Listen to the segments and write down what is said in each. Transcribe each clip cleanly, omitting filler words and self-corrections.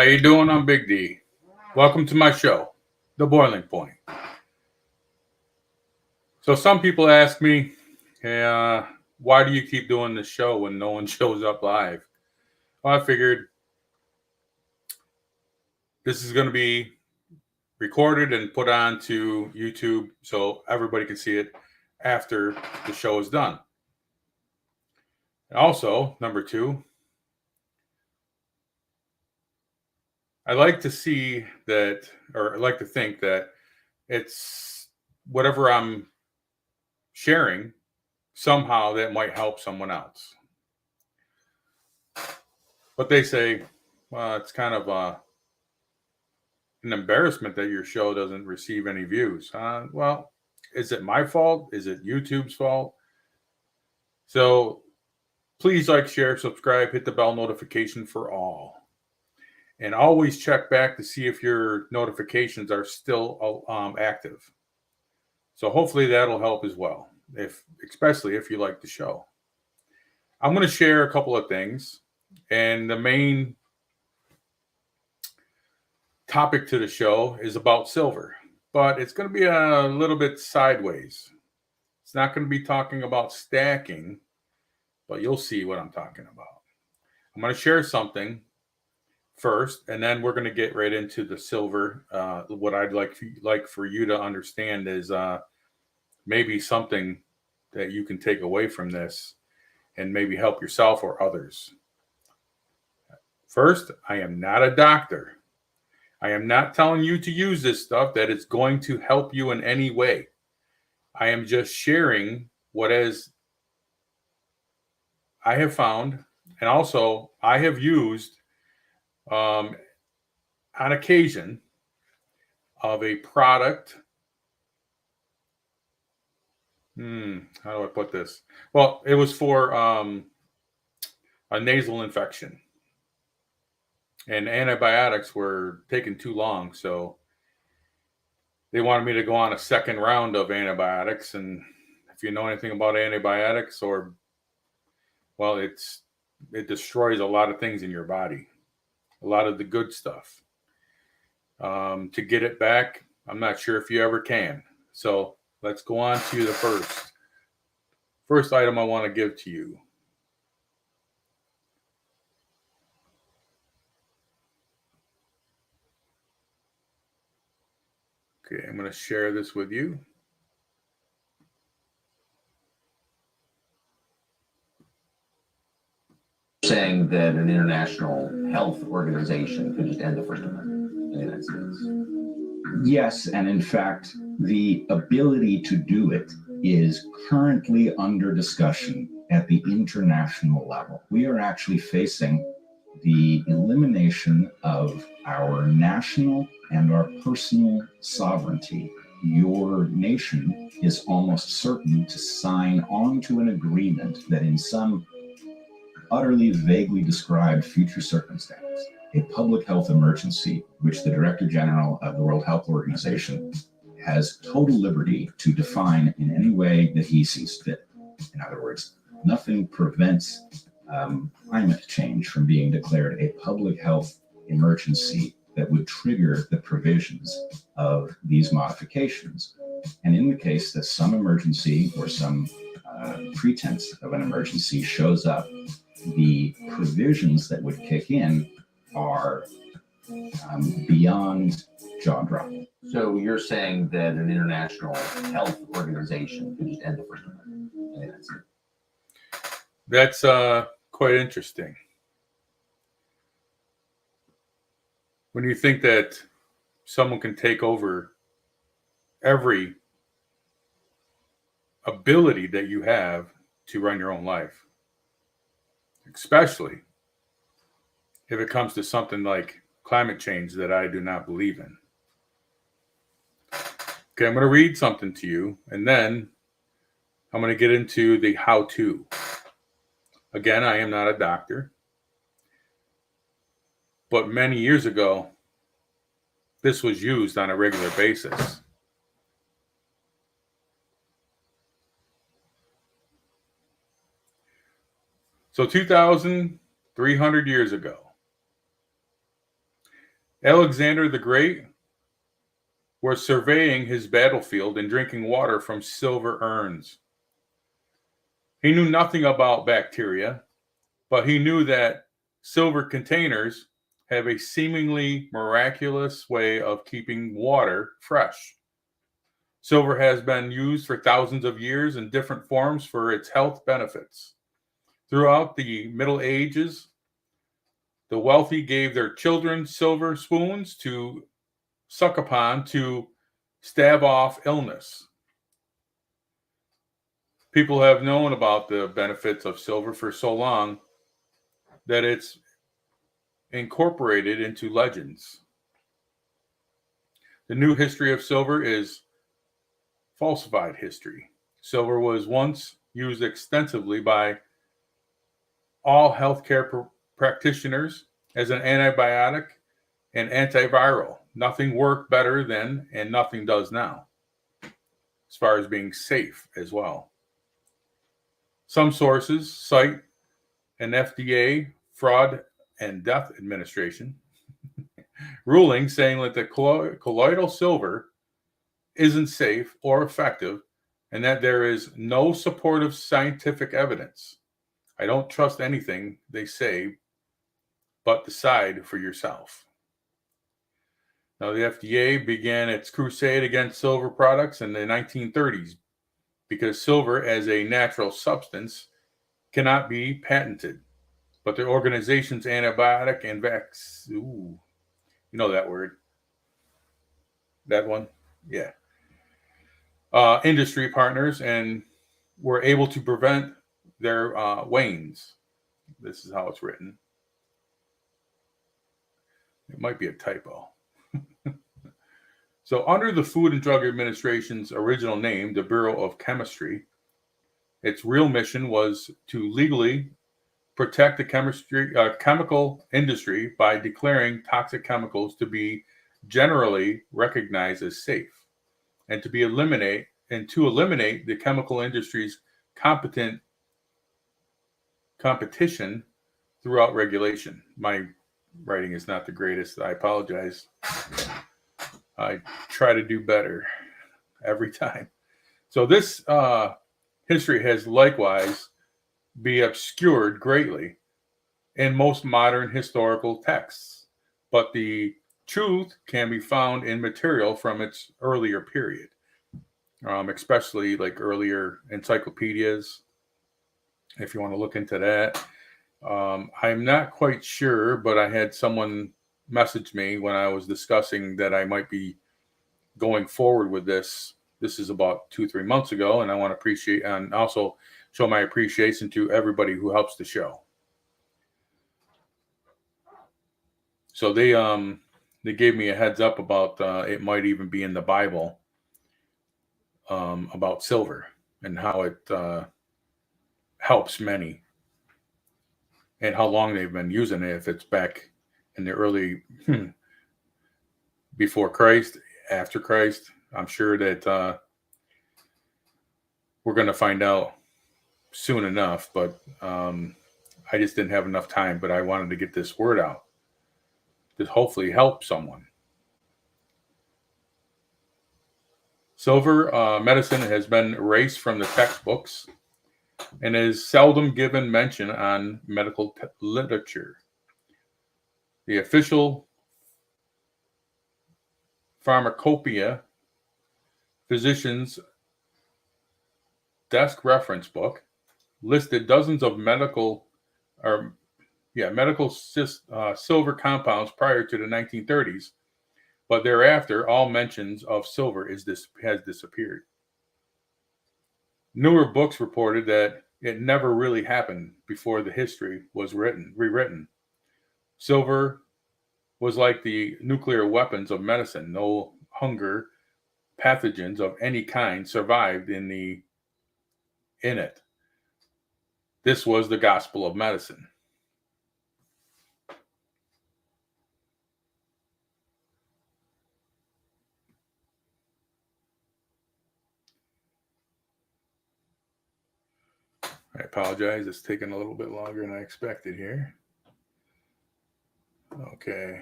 How you doing? I'm Big D. Welcome to my show, The Boiling Point. So some people ask me, hey, why do you keep doing this show when no one shows up live? Well, I figured this is going to be recorded and put onto YouTube so everybody can see it after the show is done. Also, number two, I like to see that, or I like to think that it's whatever I'm sharing, somehow that might help someone else. But they say, well, it's kind of an embarrassment that your show doesn't receive any views. Well, is it my fault? Is it YouTube's fault? So please like, share, subscribe, hit the bell notification for all. And always check back to see if your notifications are still active. So hopefully that'll help as well, especially if you like the show. I'm going to share a couple of things. And the main topic to the show is about silver, but it's going to be a little bit sideways. It's not going to be talking about stacking, but you'll see what I'm talking about. I'm going to share something first, and then we're going to get right into the silver. What I'd like for you to understand is maybe something that you can take away from this and maybe help yourself or others. First, I am not a doctor. I am not telling you to use this stuff that it's going to help you in any way. I am just sharing what I have found, and also I have used on occasion of a product. How do I put this? Well, it was for a nasal infection. And antibiotics were taking too long, so they wanted me to go on a second round of antibiotics. And if you know anything about antibiotics, well, it destroys a lot of things in your body, a lot of the good stuff. To get it back, I'm not sure if you ever can. So let's go on to the first item I want to give to you. Okay, I'm going to share this with you. Saying that an international health organization could just end the First Amendment in the United States. Yes, and in fact, the ability to do it is currently under discussion at the international level. We are actually facing the elimination of our national and our personal sovereignty. Your nation is almost certain to sign on to an agreement that in some utterly vaguely described future circumstance, a public health emergency, which the Director General of the World Health Organization has total liberty to define in any way that he sees fit. In other words, nothing prevents climate change from being declared a public health emergency that would trigger the provisions of these modifications. And in the case that some emergency or some pretense of an emergency shows up, the provisions that would kick in are beyond jaw-dropping. So you're saying that an international health organization could just end the First Amendment in the United States? That's quite interesting. When you think that someone can take over every ability that you have to run your own life, especially if it comes to something like climate change that I do not believe in. Okay, I'm going to read something to you, and then I'm going to get into the how-to. Again, I am not a doctor, but many years ago, this was used on a regular basis. So 2,300 years ago, Alexander the Great was surveying his battlefield and drinking water from silver urns. He knew nothing about bacteria, but he knew that silver containers have a seemingly miraculous way of keeping water fresh. Silver has been used for thousands of years in different forms for its health benefits. Throughout the Middle Ages, the wealthy gave their children silver spoons to suck upon to stave off illness. People have known about the benefits of silver for so long that it's incorporated into legends. The new history of silver is falsified history. Silver was once used extensively by all healthcare practitioners as an antibiotic and antiviral. Nothing worked better then, and nothing does now, as far as being safe as well. Some sources cite an FDA Fraud and Death Administration ruling saying that the colloidal silver isn't safe or effective and that there is no supportive scientific evidence. I don't trust anything they say, but decide for yourself. Now, the FDA began its crusade against silver products in the 1930s because silver as a natural substance cannot be patented. But the organization's antibiotic and you know that word. That one? Yeah. Industry partners and were able to prevent their wanes. This is how it's written. It might be a typo. So under the Food and Drug Administration's original name, the Bureau of Chemistry, its real mission was to legally protect the chemical industry by declaring toxic chemicals to be generally recognized as safe, and to eliminate the chemical industry's competition throughout regulation. My writing is not the greatest. I apologize. I try to do better every time. So this history has likewise been obscured greatly in most modern historical texts, but the truth can be found in material from its earlier period, especially like earlier encyclopedias, if you want to look into that. I'm not quite sure, but I had someone message me when I was discussing that I might be going forward with this. This is about 2-3 months ago, and I want to appreciate and also show my appreciation to everybody who helps the show. So they gave me a heads up about it might even be in the Bible about silver and how it helps many and how long they've been using it. If it's back in the early before Christ, after Christ, I'm sure that we're going to find out soon enough, but I just didn't have enough time, but I wanted to get this word out to hopefully help someone. Silver medicine has been erased from the textbooks and is seldom given mention on medical literature. The official Pharmacopoeia Physician's Desk Reference Book listed dozens of medical silver compounds prior to the 1930s, but thereafter all mentions of silver has disappeared. Newer books reported that it never really happened before the history was rewritten. Silver was like the nuclear weapons of medicine. No hunger pathogens of any kind survived in it. This was the gospel of medicine. I apologize. It's taking a little bit longer than I expected here. Okay.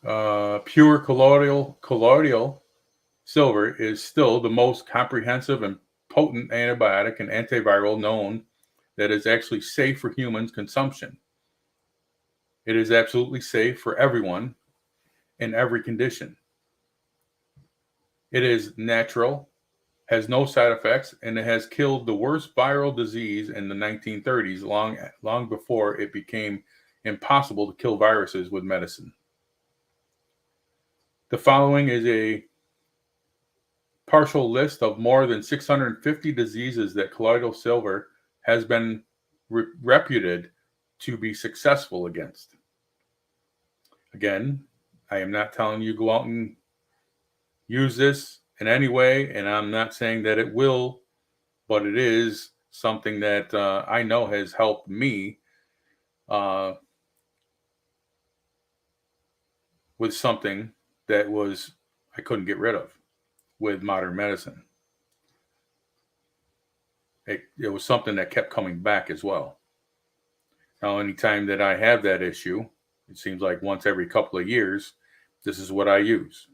Pure colloidal silver is still the most comprehensive and potent antibiotic and antiviral known that is actually safe for humans consumption. It is absolutely safe for everyone in every condition. It is natural, has no side effects, and it has killed the worst viral disease in the 1930s, long before it became impossible to kill viruses with medicine. The following is a partial list of more than 650 diseases that colloidal silver has been reputed to be successful against. Again, I am not telling you go out and use this in any way, and I'm not saying that it will, but it is something that I know has helped me with something that I couldn't get rid of with modern medicine. It was something that kept coming back as well. Now, anytime that I have that issue, it seems like once every couple of years, this is what I use.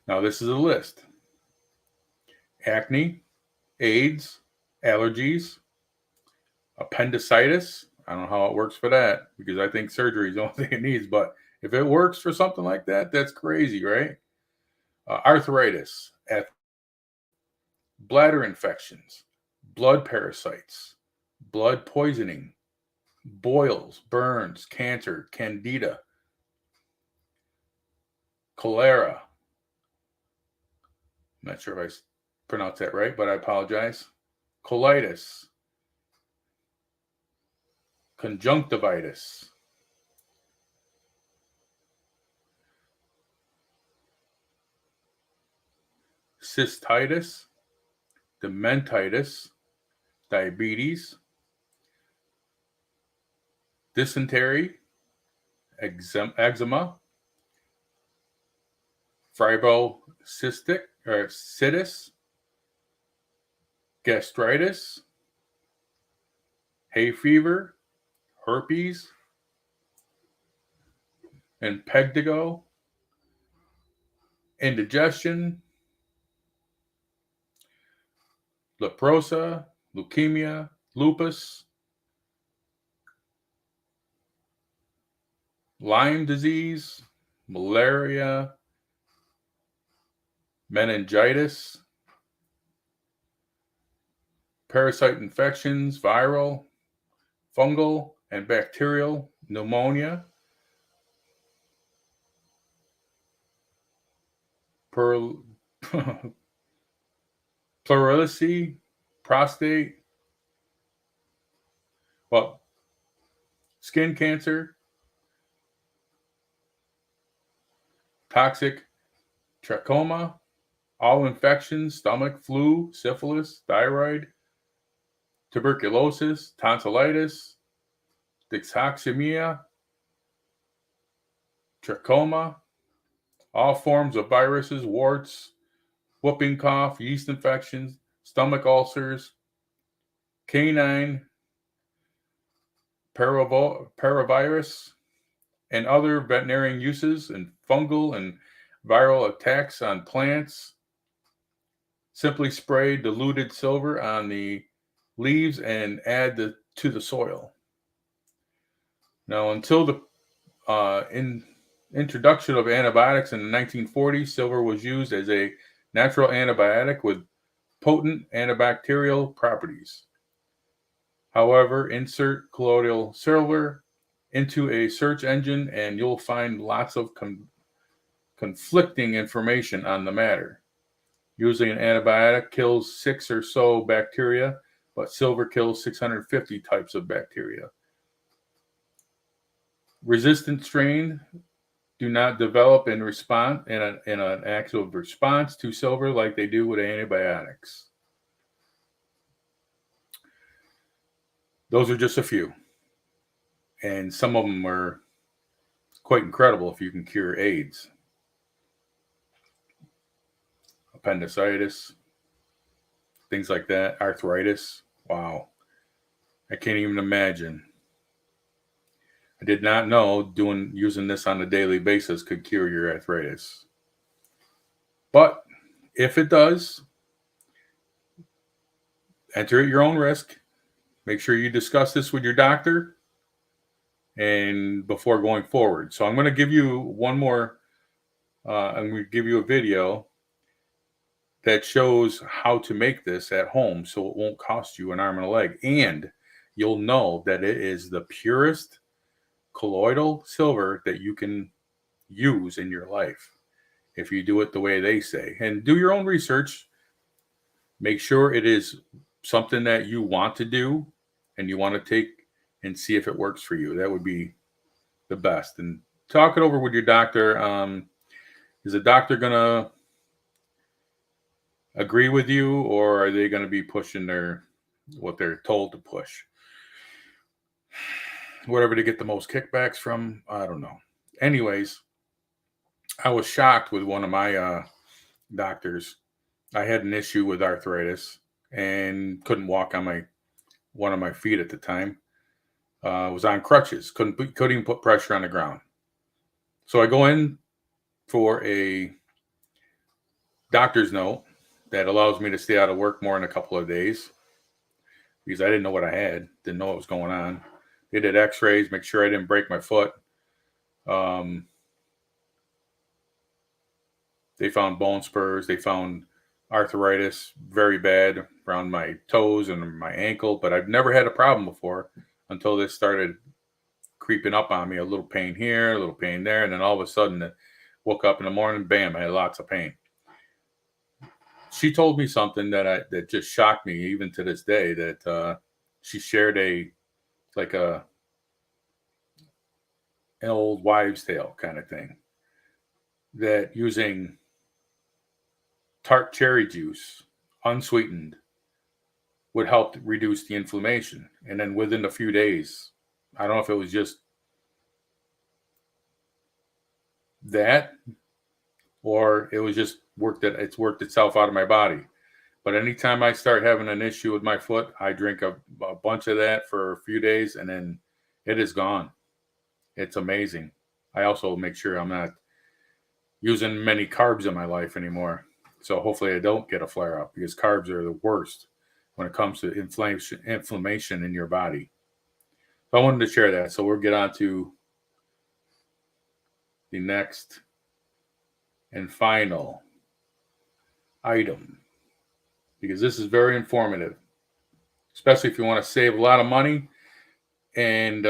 Now, this is a list: acne, AIDS, allergies, appendicitis. I don't know how it works for that, because I think surgery is the only thing it needs. But if it works for something like that, that's crazy, right? Arthritis, bladder infections, blood parasites, blood poisoning, boils, burns, cancer, candida, cholera. I'm not sure if I pronounced that right, but I apologize. Colitis, conjunctivitis, cystitis, dementitis, diabetes, dysentery, eczema, fibrocystis, gastritis, hay fever, herpes, impetigo, indigestion, leprosa, leukemia, lupus, Lyme disease, malaria, meningitis, parasite infections, viral, fungal, and bacterial, pneumonia, pleurisy, prostate, skin cancer, toxic trachoma, all infections, stomach, flu, syphilis, thyroid, tuberculosis, tonsillitis, dysauxemia, trachoma, all forms of viruses, warts, whooping cough, yeast infections, stomach ulcers, canine parvovirus, and other veterinarian uses, and fungal and viral attacks on plants. Simply spray diluted silver on the leaves and add to the soil. Now, until the introduction of antibiotics in the 1940s, silver was used as a natural antibiotic with potent antibacterial properties. However, insert colloidal silver into a search engine and you'll find lots of conflicting information on the matter. Usually an antibiotic kills 6 or so bacteria, but silver kills 650 types of bacteria. Resistant strains do not develop in an actual response to silver like they do with antibiotics. Those are just a few. And some of them are quite incredible if you can cure AIDS, appendicitis, things like that, arthritis. Wow. I can't even imagine. I did not know using this on a daily basis could cure your arthritis. But if it does, enter at your own risk. Make sure you discuss this with your doctor and before going forward. So I'm going to give you one more. I'm going to give you a video that shows how to make this at home so it won't cost you an arm and a leg. And you'll know that it is the purest colloidal silver that you can use in your life if you do it the way they say. And do your own research. Make sure it is something that you want to do and you want to take and see if it works for you. That would be the best. And talk it over with your doctor. Is the doctor going to agree with you, or are they going to be pushing what they're told to push? Whatever to get the most kickbacks from, I don't know. Anyways, I was shocked with one of my doctors. I had an issue with arthritis and couldn't walk on one of my feet at the time. Was on crutches, couldn't even put pressure on the ground. So I go in for a doctor's note that allows me to stay out of work more than a couple of days because I didn't know what I had, didn't know what was going on. They did x-rays, make sure I didn't break my foot. They found bone spurs. They found arthritis very bad around my toes and my ankle, but I've never had a problem before until this started creeping up on me. A little pain here, a little pain there, and then all of a sudden I woke up in the morning, bam, I had lots of pain. She told me something that just shocked me even to this day, that she shared an old wives' tale kind of thing, that using tart cherry juice, unsweetened, would help reduce the inflammation. And then within a few days, I don't know if it was just that or it was just it's worked itself out of my body. But anytime I start having an issue with my foot, I drink a bunch of that for a few days and then it is gone. It's amazing. I also make sure I'm not using many carbs in my life anymore. So hopefully I don't get a flare up, because carbs are the worst when it comes to inflammation in your body. So I wanted to share that. So we'll get on to the next and final item, because this is very informative, especially if you want to save a lot of money and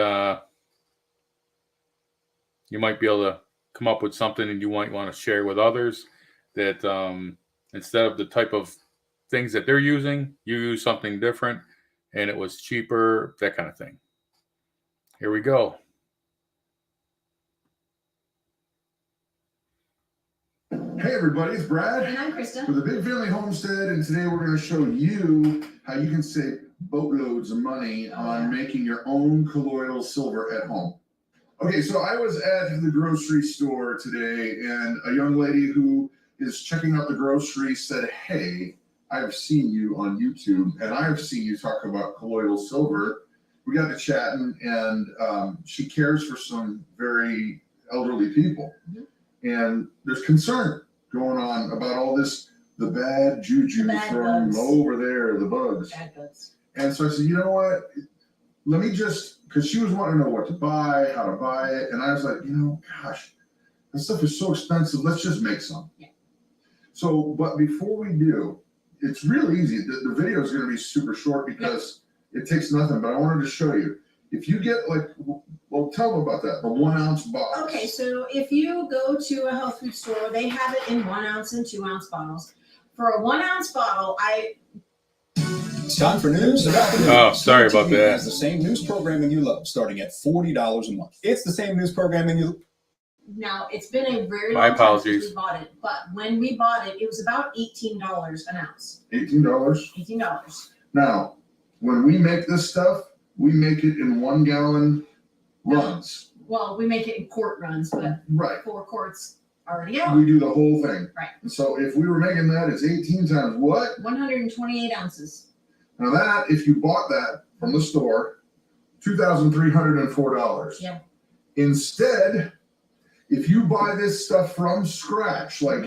you might be able to come up with something and you might want to share with others that instead of the type of things that they're using, you use something different and it was cheaper, that kind of thing. Here we go. Hey everybody, it's Brad. And I'm Krista. With the Big Family Homestead, and today we're going to show you how you can save boatloads of money on making your own colloidal silver at home. Okay, so I was at the grocery store today, and a young lady who is checking out the grocery said, "Hey, I've seen you on YouTube, and I've seen you talk about colloidal silver." We got to chatting, and she cares for some very elderly people. And there's concern going on about all this, the bad juju from over there, the bugs. Bad bugs. And so I said, you know what? Let me just, because she was wanting to know what to buy, how to buy it. And I was like, gosh, that stuff is so expensive. Let's just make some. Yeah. So, but before we do, it's real easy. The video is going to be super short because it takes nothing, but I wanted to show you. If you get well, tell them about that, the 1 ounce box. Okay, so if you go to a health food store, they have it in 1 ounce and 2 ounce bottles. For a 1 ounce bottle, It's time for news about the news. Oh, sorry about CTV that. has the same news programming you love, starting at $40 a month. It's the same news programming you. now it's been a very My long time apologies. since we bought it, but when we bought it, it was about $18 an ounce. $18. $18. Now, when we make this stuff, we make it in 1 gallon runs. Well, we make it in quart runs, but Right. 4 quarts already out. We do the whole thing. Right. So if we were making that, it's 18 times what? 128 ounces. Now that, if you bought that from the store, $2,304. Yeah. Instead, if you buy this stuff from scratch, like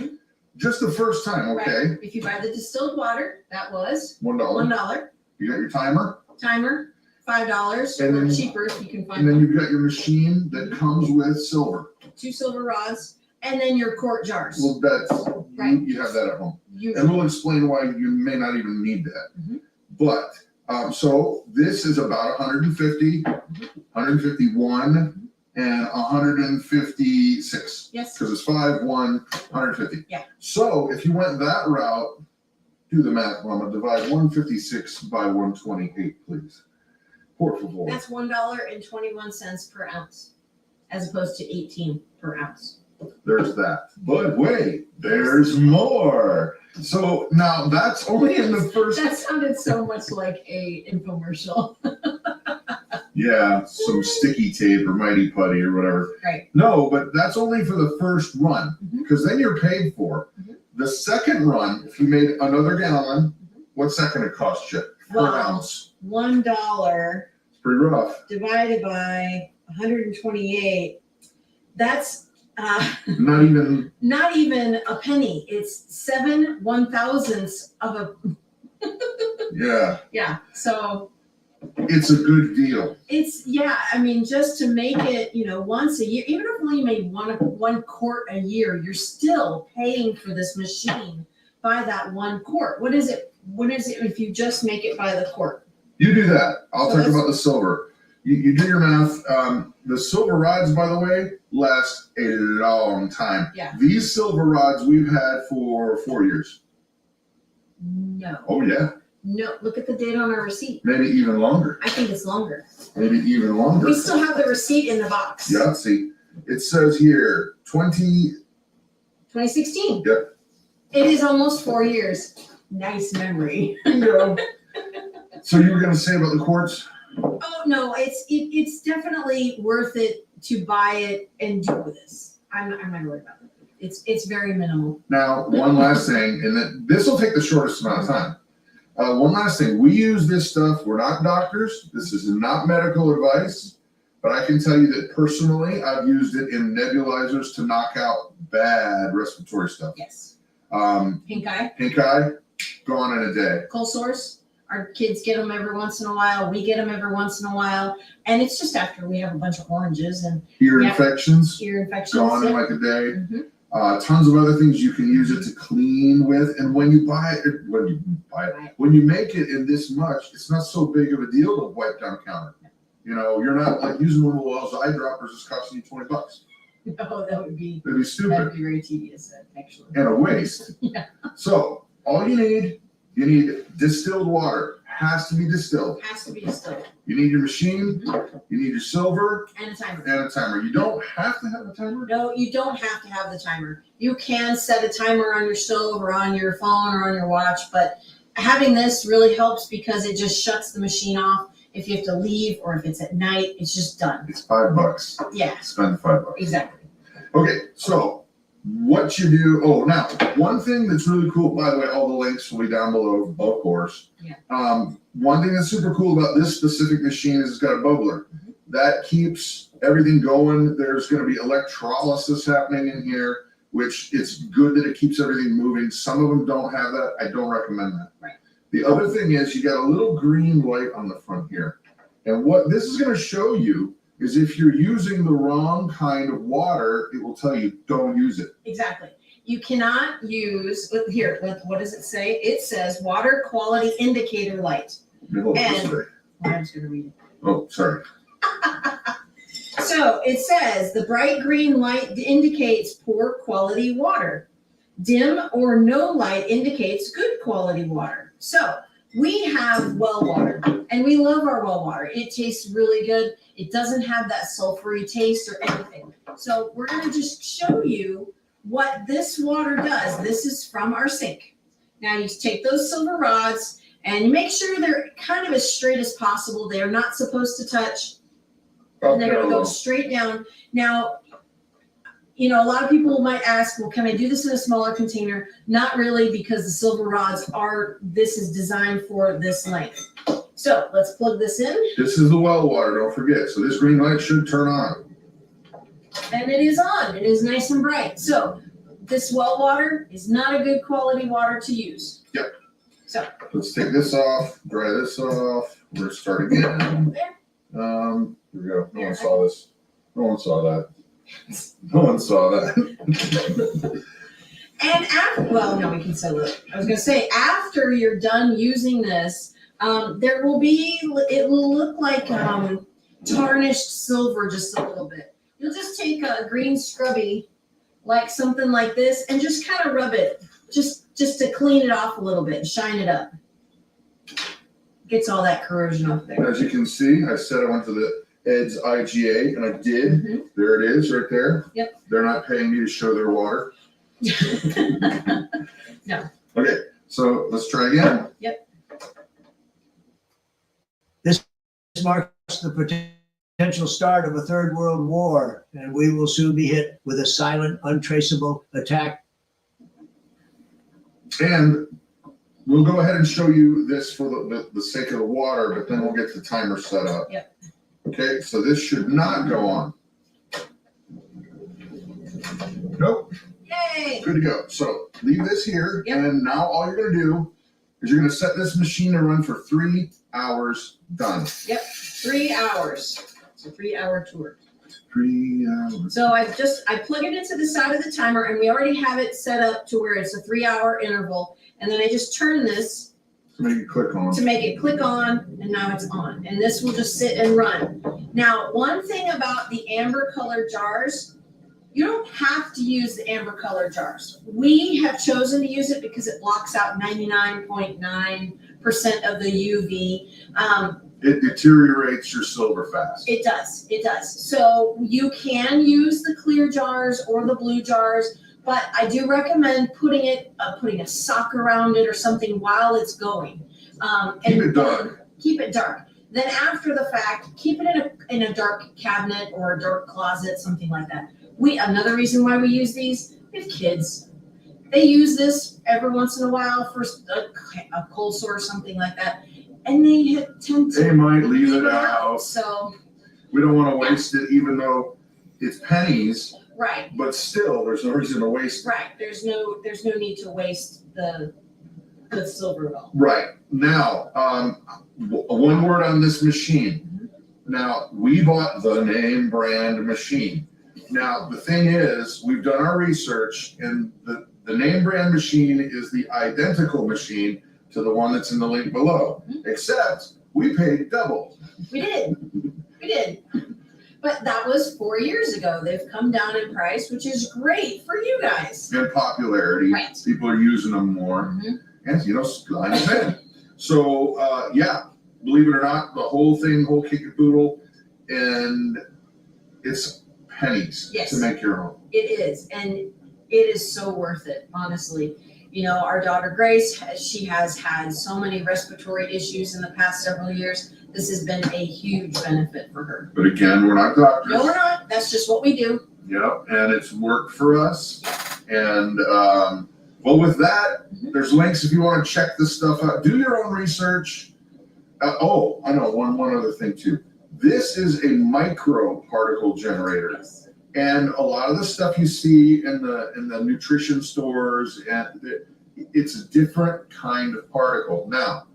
just the first time, okay, Right. If you buy the distilled water, that was $1. $1. You got your timer, Timer, $5, And or then- cheaper if you can and find then one. you've got your machine that comes with silver. 2 silver rods, and then your quart jars. Well, that's, Right. you have that at home. You, And we'll explain why you may not even need that. Mhm. But, so this is about 150, 151, and 156. yes, Because it's 5, 1, 150. Yeah. So if you went that route, do the math, Mama. Divide 156 by 128, please. Por favor. that's $1.21 per ounce, as opposed to 18 per ounce. There's that. But wait, there's more. So now that's only in the first. That sounded so much like a infomercial. Yeah, some sticky tape or mighty putty or whatever. Right. No, but that's only for the first run, Mhm. because then you're paid for. Mhm. The second run, if you made another gallon, what's that going to cost you per Well- ounce? $1 It's pretty rough. divided by 128, that's Not even. not even a penny. It's 7 1,000ths of a, Yeah, yeah. So it's a good deal. it's, yeah, I mean, just to make it, once a year, even if you only made one quart a year, you're still paying for this machine by that 1 quart. What is it if you just make it by the quart? You do that. I'll So talk that's- about the silver. You do your math. The silver rods, by the way, last a long time. Yeah. These silver rods we've had for 4 years. No. Oh yeah, No, look at the date on our receipt. maybe even longer. I think it's longer. Maybe even longer. We still have the receipt in the box. Yeah, see, it says here 2016. Yep. It is almost 4 years. Nice memory. So you were gonna say about the quartz? Oh no, it's definitely worth it to buy it and do this. I'm not worried about it. It's very minimal. Now, one last thing, and this will take the shortest amount of time. One last thing, we use this stuff. We're not doctors. This is not medical advice, but I can tell you that personally, I've used it in nebulizers to knock out bad respiratory stuff. Yes. Pink Pink eye, eye, gone in a day. cold sores. Our kids get them every once in a while. We get them every once in a while, and it's just after we have a bunch of oranges and Ear Yeah. infections, ear infections. gone in Yeah. like a day. Mhm. Tons of other things you can use it to clean with. And when you when you make it in this much, it's not so big of a deal to wipe down a counter. You're not like using one of those eyedroppers that's costing you $20. Oh, that would be That'd be stupid very tedious, actually. and a waste. Yeah. So all you need distilled water. Has to be distilled. Has to be distilled You need your machine, you need your silver, and a timer. and a timer. You don't have to have a timer. No, you don't have to have the timer. You can set a timer on your stove or on your phone or on your watch, but having this really helps because it just shuts the machine off. If you have to leave or if it's at night, it's just done. It's $5. Yeah, Spend $5. exactly. Okay, so what you do, now, one thing that's really cool, by the way, all the links will be down below, of course. Yeah. One thing that's super cool about this specific machine is it's got a bubbler. Mhm. That keeps everything going. There's going to be electrolysis happening in here, which it's good that it keeps everything moving. Some of them don't have that. I don't recommend that. Right. The other thing is you got a little green light on the front here. And what this is going to show you is if you're using the wrong kind of water, it will tell you don't use it. Exactly. You cannot use, here, what does it say? It says water quality indicator light. Let me hold it this And- way. I'm just going to read it. Oh, sorry. So it says the bright green light indicates poor quality water. Dim or no light indicates good quality water. So we have well water and we love our well water. It tastes really good. It doesn't have that sulfury taste or anything. So we're going to just show you what this water does. This is from our sink. Now you take those silver rods and you make sure they're kind of as straight as possible. They're not supposed to touch. And they're going to go straight down. Now, a lot of people might ask, well, can I do this in a smaller container? Not really, because the silver rods this is designed for this length. So let's plug this in. This is the well water, don't forget. So this green light should turn on. and it is on. It is nice and bright. So this well water is not a good quality water to use. Yep. So Let's take this off, dry this off. We're gonna start again. there. Here we go. No one saw this. No one saw that. No one saw that. And after, well, no, we can say it. I was gonna say, after you're done using this, there will be, it will look like tarnished silver just a little bit. You'll just take a green scrubby, like something like this, and just kind of rub it, just to clean it off a little bit, shine it up. Gets all that corrosion off there. As you can see, I said I went to the Ed's IGA, and I did. Mhm. There it is, right there. Yep. They're not paying me to show their water. No. Okay, so let's try again. This marks the potential start of a third world war, and we will soon be hit with a silent, untraceable attack. And we'll go ahead and show you this for the sake of the water, but then we'll get the timer set up. Yep. Okay, so this should not go on. Nope, Yay! good to go. So leave this here, Yep. and now all you're gonna do is you're gonna set this machine to run for 3 hours. Done. 3 hours. It's a 3-hour tour. 3 hours. So I plug it into the side of the timer, and we already have it set up to where it's a 3-hour interval. And then I just turn this To make it click on. to make it click on, and now it's on. And this will just sit and run. Now, one thing about the amber colored jars, you don't have to use the amber colored jars. We have chosen to use it because it blocks out 99.9% of the UV. It deteriorates your silver fast. It does. So you can use the clear jars or the blue jars, but I do recommend putting a sock around it or something while it's going. Keep it dark. Keep it dark. Then after the fact, keep it in a dark cabinet or a dark closet, something like that. Another reason why we use these, we have kids. They use this every once in a while for a cold sore or something like that. And they tend to They might leave it out. So, We don't want to waste it, even though it's pennies, right, but still, there's no reason to waste it. right. There's no need to waste the silver at all. Right. Now, one word on this machine. Now, we bought the name brand machine. Now, the thing is, we've done our research, and the name brand machine is the identical machine to the one that's in the link below, except we paid double. We did. But that was 4 years ago. They've come down in price, which is great for you guys. In popularity. Right. People are using them more. Mhm. And, line is in. So, yeah, believe it or not, the whole kit and caboodle, and it's pennies Yes. to make your home. It is, and it is so worth it, honestly. Our daughter Grace, she has had so many respiratory issues in the past several years. This has been a huge benefit for her. But again, we're not doctors. No, we're not. That's just what we do. Yep, and it's worked for us. And, well, with that, there's links if you want to check this stuff out. Do your own research. I know one other thing too. This is a micro particle generator. Yes. And a lot of the stuff you see in the nutrition stores, it's a different kind of particle. Now,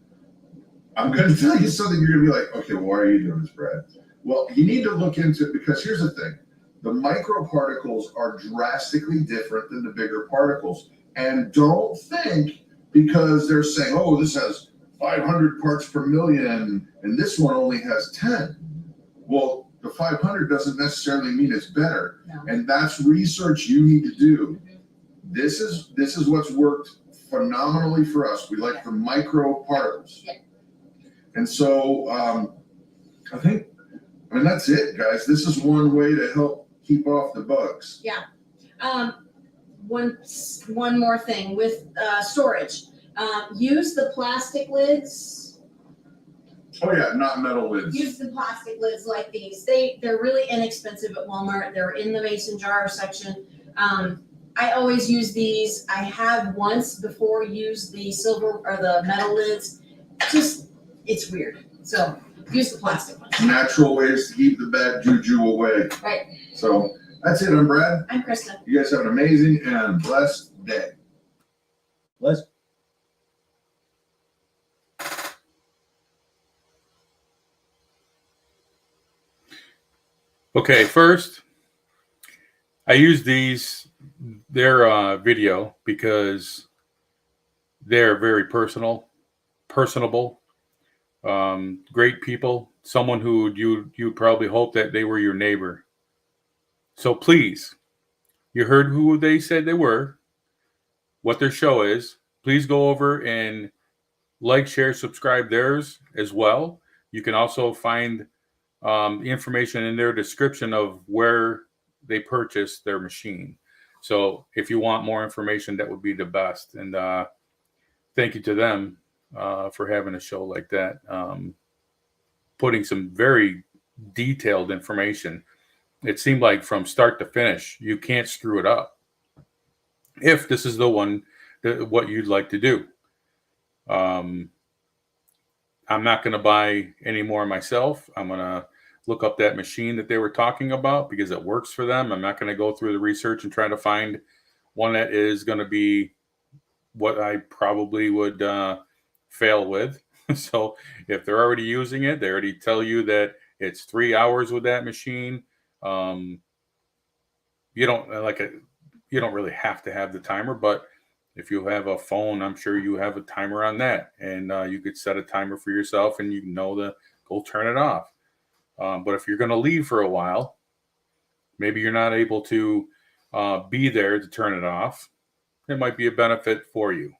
I'm going to tell you something. You're going to be like, okay, why are you doing this, Brad? Well, you need to look into it, because here's the thing. The microparticles are drastically different than the bigger particles. And don't think because they're saying, oh, this has 500 parts per million and this one only has 10. Well, the 500 doesn't necessarily mean it's better. No. And that's research you need to do. This is what's worked phenomenally for us. We like the micro particles. Yeah. And so that's it, guys. This is one way to help keep off the bugs. One more thing with storage. Use the plastic lids. Oh yeah, not metal lids. Use the plastic lids like these. They're really inexpensive at Walmart. They're in the mason jar section. I always use these. I have once before used the silver or the metal lids. It's weird. So use the plastic ones. Natural ways to keep the bad juju away. Right. So That's it. I'm Brad. I'm Krista. You guys have an amazing and blessed day. Let's Okay, first, I use their video because they're very personable, great people, someone who you probably hope that they were your neighbor. So please, you heard who they said they were, what their show is. Please go over and like, share, subscribe theirs as well. You can also find information in their description of where they purchased their machine. So if you want more information, that would be the best. And thank you to them for having a show like that, putting some very detailed information. It seemed like from start to finish, you can't screw it up if this is the one what you'd like to do. I'm not going to buy any more myself. I'm going to look up that machine that they were talking about because it works for them. I'm not going to go through the research and try to find one that is going to be what I probably would fail with. So if they're already using it, they already tell you that it's 3 hours with that machine. You don't really have to have the timer, but if you have a phone, I'm sure you have a timer on that, and you could set a timer for yourself, and you know to go turn it off. But if you're going to leave for a while, maybe you're not able to be there to turn it off. It might be a benefit for you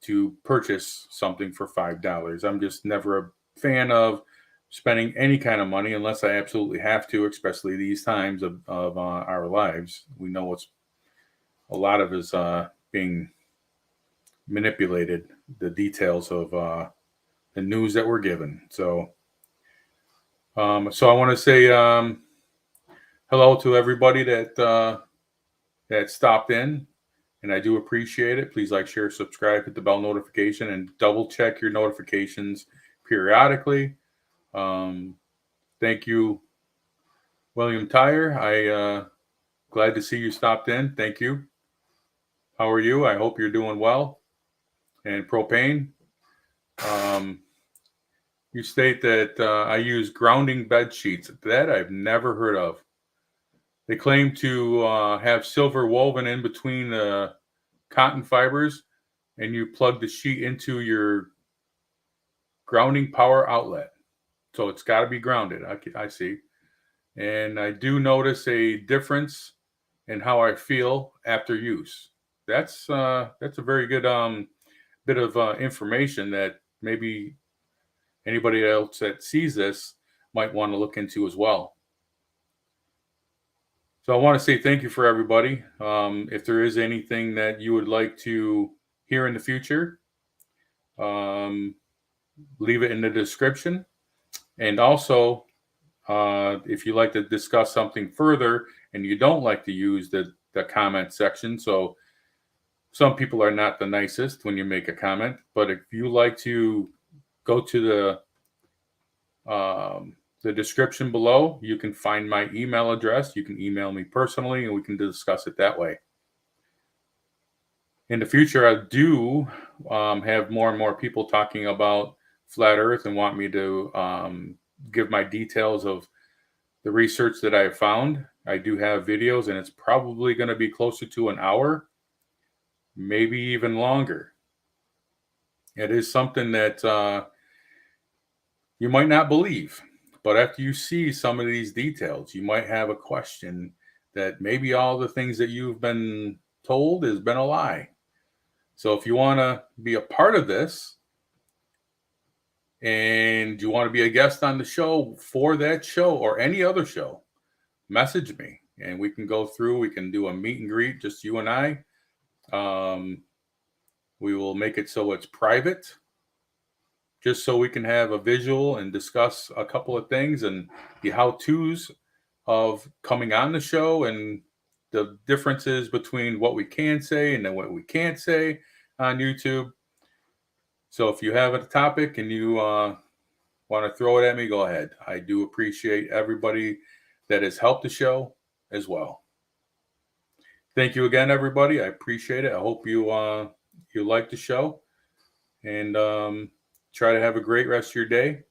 to purchase something for $5. I'm just never a fan of spending any kind of money unless I absolutely have to, especially these times of our lives. We know what's a lot of is being manipulated, the details of the news that we're given. So I want to say hello to everybody that stopped in, and I do appreciate it. Please like, share, subscribe, hit the bell notification, and double check your notifications periodically. Thank you, William Tyre. I glad to see you stopped in. Thank you. How are you? I hope you're doing well. And Propane, you state that I use grounding bed sheets. That I've never heard of. They claim to have silver woven in between the cotton fibers, and you plug the sheet into your grounding power outlet. So it's got to be grounded. I see. And I do notice a difference in how I feel after use. That's a very good bit of information that maybe anybody else that sees this might want to look into as well. So I want to say thank you for everybody. If there is anything that you would like to hear in the future, leave it in the description. And also, if you'd like to discuss something further and you don't like to use the comment section, so some people are not the nicest when you make a comment, but if you like to go to the description below, you can find my email address. You can email me personally and we can discuss it that way. In the future, I do have more and more people talking about flat Earth and want me to give my details of the research that I have found. I do have videos, and it's probably going to be closer to an hour, maybe even longer. It is something that you might not believe, but after you see some of these details, you might have a question that maybe all the things that you've been told has been a lie. So if you want to be a part of this and you want to be a guest on the show for that show or any other show, message me and we can go through. We can do a meet and greet, just you and I. We will make it so it's private, just so we can have a visual and discuss a couple of things and the how-tos of coming on the show and the differences between what we can say and then what we can't say on YouTube. So if you have a topic and you want to throw it at me, go ahead. I do appreciate everybody that has helped the show as well. thank you again, everybody. I appreciate it. I hope you you like the show, and try to have a great rest of your day.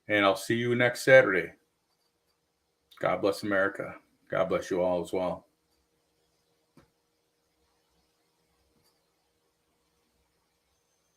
And I'll see you next Saturday. God bless America. God bless you all as well.